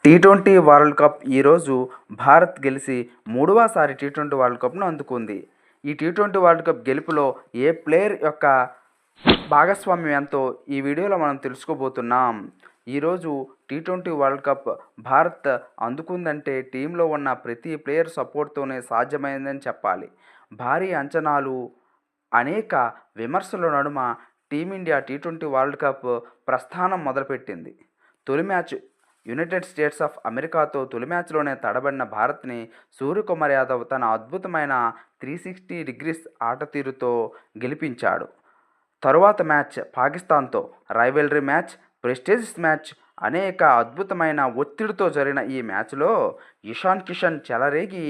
T20 world cup ఈరోజు భారత్ గెలిచి మూడవసారి టీ20 వరల్డ్ కప్ను అందుకుంది. ఈ టీ20 వరల్డ్ కప్ గెలుపులో ఏ ప్లేయర్ యొక్క భాగస్వామ్యం ఎంతో ఈ వీడియోలో మనం తెలుసుకోబోతున్నాం. ఈరోజు టీ20 వరల్డ్ కప్ భారత్ అందుకుందంటే టీంలో ఉన్న ప్రతి ప్లేయర్ సపోర్ట్తోనే సాధ్యమైందని చెప్పాలి. భారీ అంచనాలు, అనేక విమర్శల నడుమ టీమిండియా టీ20 వరల్డ్ కప్ ప్రస్థానం మొదలుపెట్టింది. తొలి మ్యాచ్ యునైటెడ్ స్టేట్స్ ఆఫ్ అమెరికాతో తొలి మ్యాచ్లోనే తడబడిన భారత్ని సూర్యకుమార్ యాదవ్ తన అద్భుతమైన 360 డిగ్రీస్ ఆటతీరుతో గెలిపించాడు. తరువాత మ్యాచ్ పాకిస్తాన్తో రైవల్రీ మ్యాచ్, ప్రెస్టీజియస్ మ్యాచ్. అనేక అద్భుతమైన ఒత్తిడితో జరిగిన ఈ మ్యాచ్లో ఇషాన్ కిషన్ చెలరేగి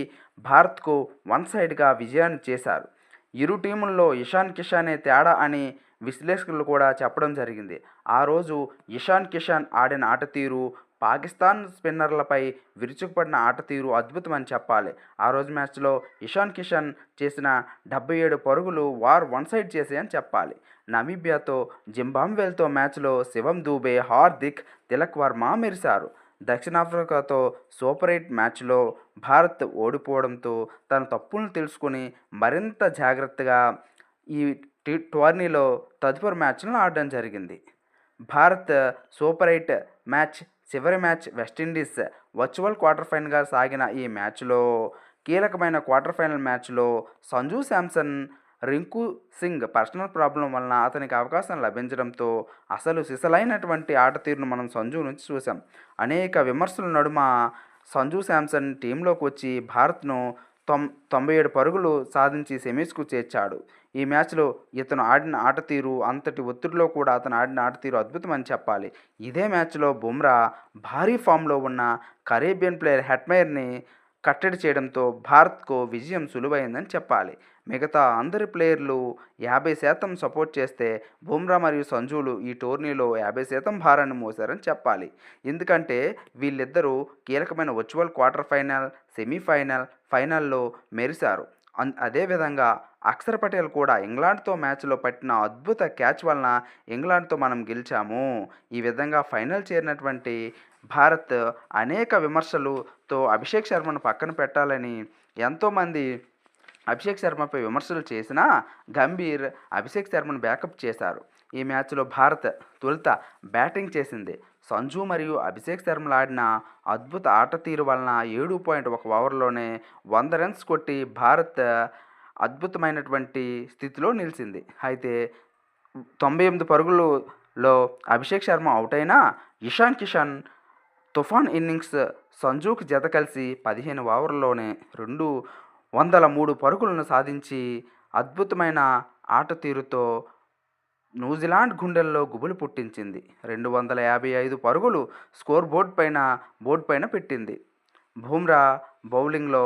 భారత్కు వన్ సైడ్గా విజయాన్ని చేశారు. ఇరు టీముల్లో ఇషాన్ కిషనే తేడా అని విశ్లేషకులు కూడా చెప్పడం జరిగింది. ఆ రోజు ఇషాన్ కిషన్ ఆడిన ఆటతీరు, పాకిస్తాన్ స్పిన్నర్లపై విరుచుకుపడిన ఆటతీరు అద్భుతమని చెప్పాలి. ఆ రోజు మ్యాచ్లో ఇషాన్ కిషన్ చేసిన 77 పరుగులు వార్ వన్ సైడ్ చేసాయని చెప్పాలి. నమీబియాతో, జింబాబ్వేతో మ్యాచ్లో శివం దూబే, హార్దిక్, తిలక్ వర్మ మెరిశారు. దక్షిణాఫ్రికాతో సూపర్ 8 మ్యాచ్లో భారత్ ఓడిపోవడంతో తన తప్పులను తెలుసుకుని మరింత జాగ్రత్తగా ఈ టోర్నీలో తదుపరి మ్యాచ్లను ఆడడం జరిగింది. భారత్ సూపర్ 8 మ్యాచ్ చివరి మ్యాచ్ వెస్టిండీస్ వర్చువల్ క్వార్టర్ ఫైనల్గా సాగిన ఈ మ్యాచ్లో కీలకమైన క్వార్టర్ ఫైనల్ మ్యాచ్లో సంజూ శాంసన్, రింకు సింగ్ పర్సనల్ ప్రాబ్లం వలన అతనికి అవకాశం లభించడంతో అసలు సిసలైనటువంటి ఆటతీరును మనం సంజు నుంచి చూసాం. అనేక విమర్శల నడుమ సంజూ శాంసన్ టీంలోకి వచ్చి భారత్ను 97 పరుగులు సాధించి సెమీస్కు చేర్చాడు. ఈ మ్యాచ్లో ఇతను ఆడిన ఆటతీరు, అంతటి ఒత్తిడిలో కూడా అతను ఆడిన ఆటతీరు అద్భుతమని చెప్పాలి. ఇదే మ్యాచ్లో బుమ్రా భారీ ఫామ్లో ఉన్న కరేబియన్ ప్లేయర్ హెట్మైర్ని కట్టడి చేయడంతో భారత్కు విజయం సులువైందని చెప్పాలి. మిగతా అందరి ప్లేయర్లు 50% సపోర్ట్ చేస్తే బుమ్రా మరియు సంజులు ఈ టోర్నీలో 50% భారాన్ని మోసారని చెప్పాలి. ఎందుకంటే వీళ్ళిద్దరూ కీలకమైన వర్చువల్ క్వార్టర్ ఫైనల్, సెమీఫైనల్, ఫైనల్లో మెరిశారు. అదేవిధంగా అక్షర్ పటేల్ కూడా ఇంగ్లాండ్తో మ్యాచ్లో పట్టిన అద్భుత క్యాచ్ వలన ఇంగ్లాండ్తో మనం గెలిచాము. ఈ విధంగా ఫైనల్ చేరినటువంటి భారత్ అనేక విమర్శలతో అభిషేక్ శర్మను పక్కన పెట్టాలని ఎంతోమంది అభిషేక్ శర్మపై విమర్శలు చేసినా గంభీర్ అభిషేక్ శర్మను బ్యాకప్ చేశారు. ఈ మ్యాచ్లో భారత్ తొలుత బ్యాటింగ్ చేసింది. సంజు మరియు అభిషేక్ శర్మలు ఆడిన అద్భుత ఆటతీరు వలన 7.1 ఓవర్లోనే 100 రన్స్ కొట్టి భారత్ అద్భుతమైనటువంటి స్థితిలో నిలిచింది. అయితే 98 పరుగులలో అభిషేక్ శర్మ అవుట్ అయినా ఇషాన్ కిషన్ తుఫాన్ ఇన్నింగ్స్ సంజుకు జత కలిసి 15 ఓవర్లలోనే 203 పరుగులను సాధించి అద్భుతమైన ఆటతీరుతో న్యూజిలాండ్ గుండెల్లో గుబులు పుట్టించింది. 255 పరుగులు స్కోర్ బోర్డు పైన పెట్టింది. బుమ్రా బౌలింగ్లో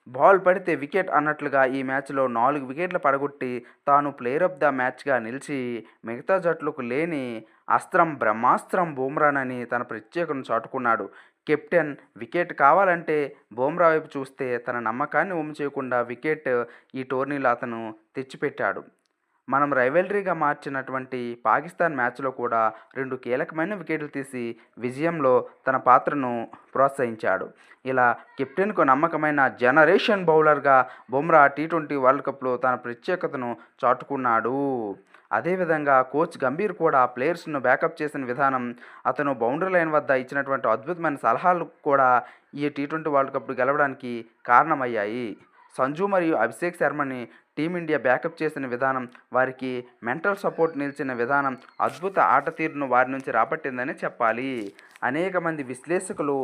బాల్ పడితే వికెట్ అన్నట్లుగా ఈ మ్యాచ్లో 4 వికెట్లు పడగొట్టి తాను ప్లేయర్ ఆఫ్ ద మ్యాచ్గా నిలిచి మిగతా జట్లకు లేని అస్త్రం బ్రహ్మాస్త్రం బుమ్రానని తన ప్రత్యేకతను చాటుకున్నాడు. కెప్టెన్ వికెట్ కావాలంటే బుమ్రా వైపు చూస్తే తన నమ్మకాన్ని వమ్ము చేయకుండా వికెట్ ఈ టోర్నీలో అతను తెచ్చిపెట్టాడు. మనం రైవల్రీగా మార్చినటువంటి పాకిస్తాన్ మ్యాచ్లో కూడా 2 కీలకమైన వికెట్లు తీసి విజయంలో తన పాత్రను ప్రోత్సహించాడు. ఇలా కెప్టెన్కు నమ్మకమైన జనరేషన్ బౌలర్గా బుమ్రా టీ20 వరల్డ్ కప్లో తన ప్రత్యేకతను చాటుకున్నాడు. అదేవిధంగా కోచ్ గంభీర్ కూడా ప్లేయర్స్ను బ్యాకప్ చేసిన విధానం, అతను బౌండరీ లైన్ వద్ద ఇచ్చినటువంటి అద్భుతమైన సలహాలు కూడా ఈ టీ20 వరల్డ్ కప్ గెలవడానికి కారణమయ్యాయి. సంజు మరియు అభిషేక్ శర్మని టీమిండియా బ్యాకప్ చేసిన విధానం, వారికి మెంటల్ సపోర్ట్ నిలిచిన విధానం అద్భుత ఆటతీరును వారి నుంచి రాబట్టిందని చెప్పాలి. అనేక మంది విశ్లేషకులు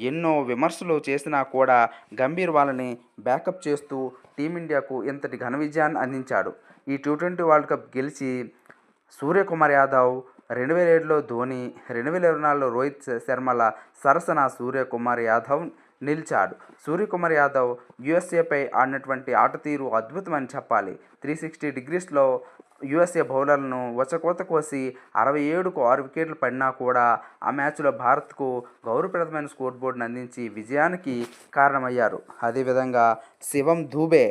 ఎన్నో విమర్శలు చేసినా కూడా గంభీర్ వాళ్ళని బ్యాకప్ చేస్తూ టీమిండియాకు ఇంతటి ఘన విజయాన్ని అందించాడు. ఈ టీ20 వరల్డ్ కప్ గెలిచి సూర్యకుమార్ యాదవ్ 2007లో ధోని, 2024లో రోహిత్ శర్మల సరసన సూర్యకుమార్ యాదవ్ నిలిచాడు. సూర్యకుమార్ యాదవ్ యుఎస్ఏపై ఆడినటువంటి ఆటతీరు అద్భుతమని చెప్పాలి. 360 డిగ్రీస్లో యుఎస్ఏ బౌలర్లను వచకోత కోసి 67కు 6 వికెట్లు పడినా కూడా ఆ మ్యాచ్లో భారత్కు గౌరవప్రదమైన స్కోర్ బోర్డును అందించి విజయానికి కారణమయ్యారు. అదేవిధంగా శివం దూబే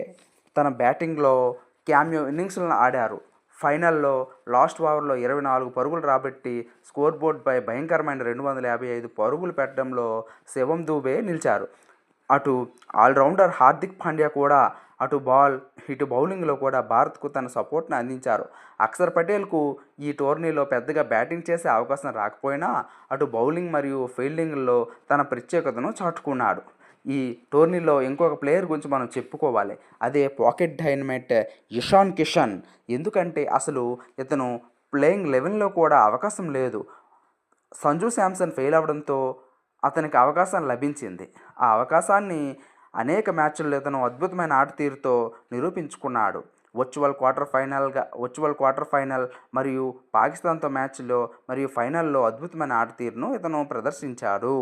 తన బ్యాటింగ్లో క్యామియో ఇన్నింగ్స్లను ఆడారు. ఫైనల్లో లాస్ట్ ఓవర్లో 24 పరుగులు రాబట్టి స్కోర్ బోర్డ్పై భయంకరమైన 255 పరుగులు పెట్టడంలో శివం దూబే నిలిచారు. అటు ఆల్రౌండర్ హార్దిక్ పాండ్యా కూడా ఇటు బౌలింగ్లో కూడా భారత్కు తన సపోర్ట్ని అందించారు. అక్షర్ పటేల్కు ఈ టోర్నీలో పెద్దగా బ్యాటింగ్ చేసే అవకాశం రాకపోయినా అటు బౌలింగ్ మరియు ఫీల్డింగ్లో తన ప్రత్యేకతను చాటుకున్నాడు. ఈ టోర్నీలో ఇంకొక ప్లేయర్ గురించి మనం చెప్పుకోవాలి. అదే పాకెట్ డైనమైట్ ఇషాన్ కిషన్. ఎందుకంటే అసలు ఇతను ప్లేయింగ్ 11లో కూడా అవకాశం లేదు. సంజు శాంసన్ ఫెయిల్ అవ్వడంతో అతనికి అవకాశం లభించింది. ఆ అవకాశాన్ని అనేక మ్యాచ్ల్లో ఇతను అద్భుతమైన ఆట తీరుతో నిరూపించుకున్నాడు. వర్చువల్ క్వార్టర్ ఫైనల్ మరియు పాకిస్తాన్తో మ్యాచ్లో మరియు ఫైనల్లో అద్భుతమైన ఆట తీరును ఇతను ప్రదర్శించాడు.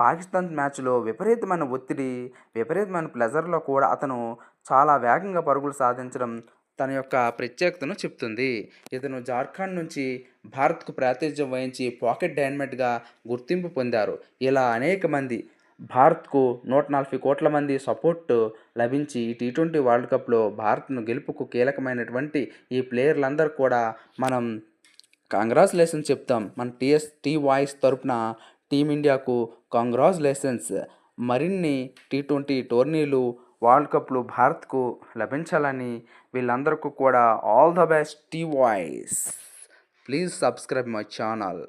పాకిస్తాన్ మ్యాచ్లో విపరీతమైన ఒత్తిడి, విపరీతమైన ప్రెజర్లో కూడా అతను చాలా వేగంగా పరుగులు సాధించడం తన యొక్క ప్రత్యేకతను చెప్తుంది. ఇతను జార్ఖండ్ నుంచి భారత్కు ప్రాతినిధ్యం వహించి పాకెట్ డైనమైట్గా గుర్తింపు పొందారు. ఇలా అనేక మంది భారత్కు 140 కోట్ల మంది సపోర్ట్ లభించి ఈ టీ20 వరల్డ్ కప్లో భారత్ను గెలుపుకు కీలకమైనటువంటి ఈ ప్లేయర్లందరూ కూడా మనం కంగ్రాచులేషన్స్ చెప్తాం. మన టీ వాయిస్ తరపున టీమిండియాకు కంగ్రాచులేషన్స్. మరిన్ని టీ20 టోర్నీలు, వరల్డ్ కప్లు భారత్కు లభించాలని వీళ్ళందరికీ కూడా ఆల్ ద బెస్ట్ టీ వాయిస్. Please subscribe my channel.